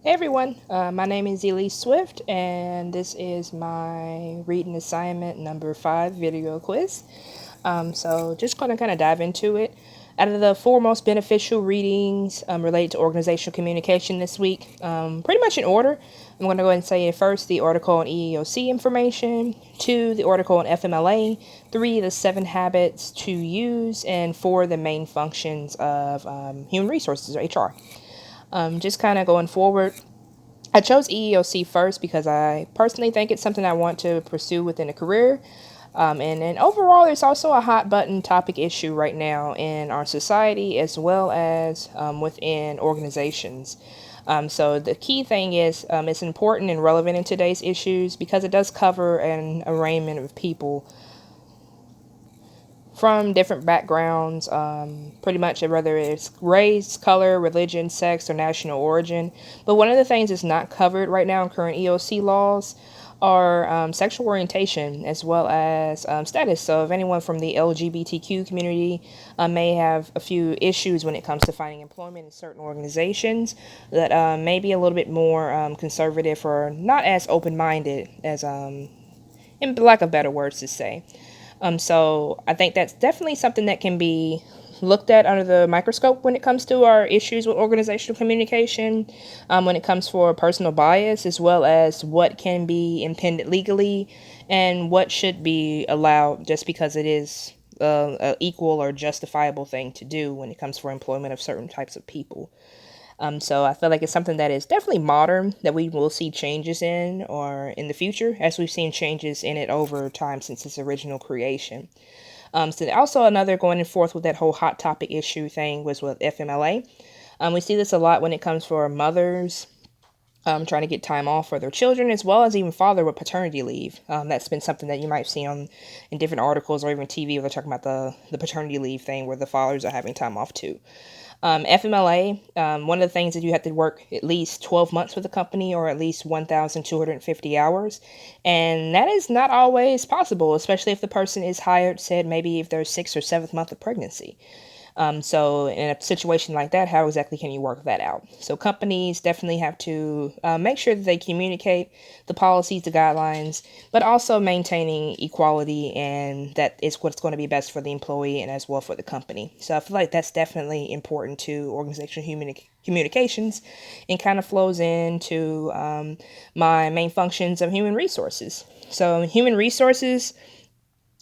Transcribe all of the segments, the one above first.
Hey everyone, my name is Elise Swift, and this is my reading assignment number 5 video quiz. So just going to kind of dive into it. Out of the four most beneficial readings related to organizational communication this week, pretty much in order, I'm going to go ahead and say first the article on EEOC information, 2 the article on FMLA, 3 the 7 habits to use, and 4 the main functions of human resources or HR. Just kind of going forward, I chose EEOC first because I personally think it's something I want to pursue within a career. And overall, it's also a hot button topic issue right now in our society as well as within organizations. So the key thing is it's important and relevant in today's issues because it does cover an arraignment of people from different backgrounds, pretty much whether it's race, color, religion, sex, or national origin. But one of the things that's not covered right now in current EOC laws are sexual orientation as well as status. So if anyone from the LGBTQ community may have a few issues when it comes to finding employment in certain organizations that may be a little bit more conservative or not as open-minded as, in lack of better words to say. So I think that's definitely something that can be looked at under the microscope when it comes to our issues with organizational communication, when it comes for personal bias, as well as what can be impeded legally and what should be allowed just because it is a equal or justifiable thing to do when it comes for employment of certain types of people. So I feel like it's something that is definitely modern that we will see changes in or in the future as we've seen changes in it over time since its original creation. So also another going and forth with that whole hot topic issue thing was with FMLA. We see this a lot when it comes for mothers trying to get time off for their children, as well as even father with paternity leave. That's been something that you might see on in different articles or even TV where they're talking about the paternity leave thing where the fathers are having time off too. FMLA, one of the things that you have to work at least 12 months with the company or at least 1,250 hours. And that is not always possible, especially if the person is hired, said maybe if they're 6th or 7th month of pregnancy. So in a situation like that, how exactly can you work that out? So companies definitely have to make sure that they communicate the policies, the guidelines, but also maintaining equality, and that is what's going to be best for the employee and as well for the company. So I feel like that's definitely important to organizational communications and kind of flows into my main functions of human resources. So human resources,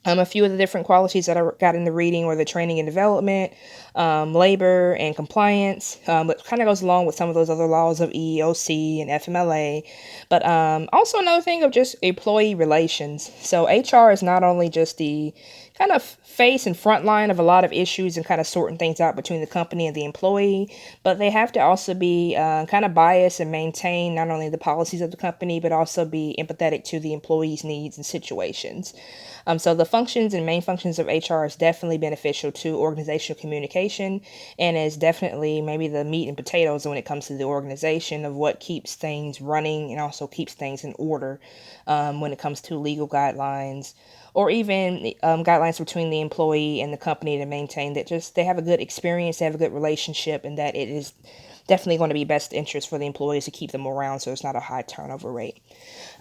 a few of the different qualities that I got in the reading were the training and development, labor and compliance, but kind of goes along with some of those other laws of EEOC and FMLA. But also another thing of just employee relations. So HR is not only just the kind of face and front line of a lot of issues and kind of sorting things out between the company and the employee, but they have to also be kind of biased and maintain not only the policies of the company, but also be empathetic to the employee's needs and situations. So the functions and main functions of HR is definitely beneficial to organizational communication and is definitely maybe the meat and potatoes when it comes to the organization of what keeps things running and also keeps things in order when it comes to legal guidelines or even guidelines between the employee and the company to maintain that just they have a good experience, they have a good relationship, and that it is definitely going to be best interest for the employees to keep them around so it's not a high turnover rate.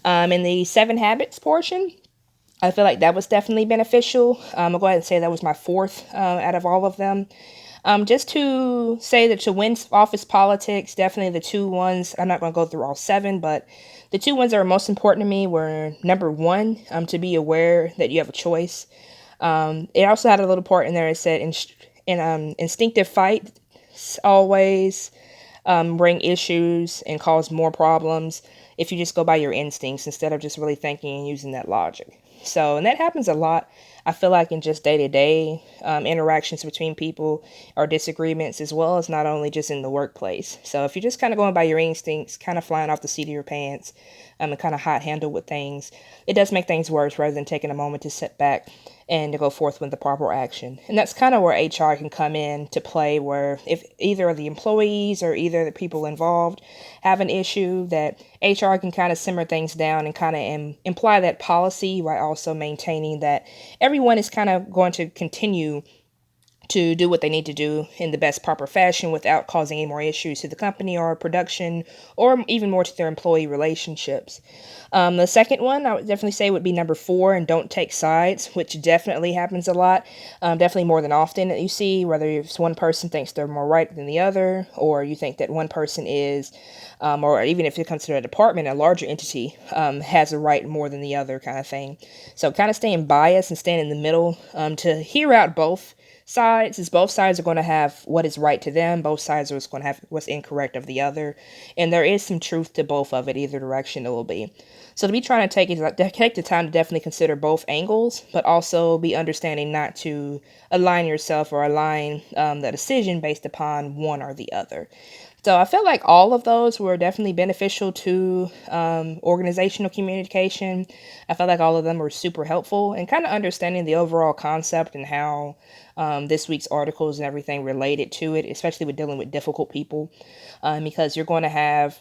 In the 7 habits portion, I feel like that was definitely beneficial. I'll go ahead and say that was my fourth out of all of them. Just to say that to win office politics, definitely the two ones, I'm not going to go through all 7, but the 2 ones that were most important to me were number 1, to be aware that you have a choice. It also had a little part in there that said, instinctive fight always bring issues and cause more problems if you just go by your instincts instead of just really thinking and using that logic. So, and that happens a lot, I feel like, in just day-to-day interactions between people or disagreements, as well as not only just in the workplace. So if you're just kind of going by your instincts, kind of flying off the seat of your pants, and kind of hot-handled with things, it does make things worse rather than taking a moment to sit back and to go forth with the proper action. And that's kind of where HR can come in to play, where if either of the employees or either the people involved have an issue, that HR can kind of simmer things down and kind of imply that policy while also maintaining that everyone is kind of going to continue to do what they need to do in the best proper fashion without causing any more issues to the company or production or even more to their employee relationships. The second one I would definitely say would be number 4, and don't take sides, which definitely happens a lot, definitely more than often that you see, whether it's one person thinks they're more right than the other, or you think that one person is, or even if it comes to a department, a larger entity has a right more than the other kind of thing. So kind of staying biased and staying in the middle to hear out both sides, is both sides are going to have what is right to them, both sides are going to have what's incorrect of the other, and there is some truth to both of it, either direction it will be. So to be trying to take the time to definitely consider both angles, but also be understanding not to align yourself or align the decision based upon one or the other. So I felt like all of those were definitely beneficial to organizational communication. I felt like all of them were super helpful, and kind of understanding the overall concept and how this week's articles and everything related to it, especially with dealing with difficult people, because you're going to have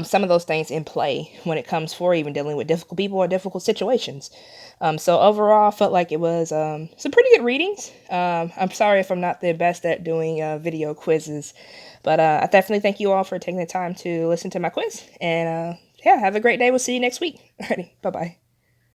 some of those things in play when it comes for even dealing with difficult people or difficult situations. So overall, I felt like it was some pretty good readings. I'm sorry if I'm not the best at doing video quizzes, but I definitely thank you all for taking the time to listen to my quiz. And yeah, have a great day. We'll see you next week. Alrighty, bye bye.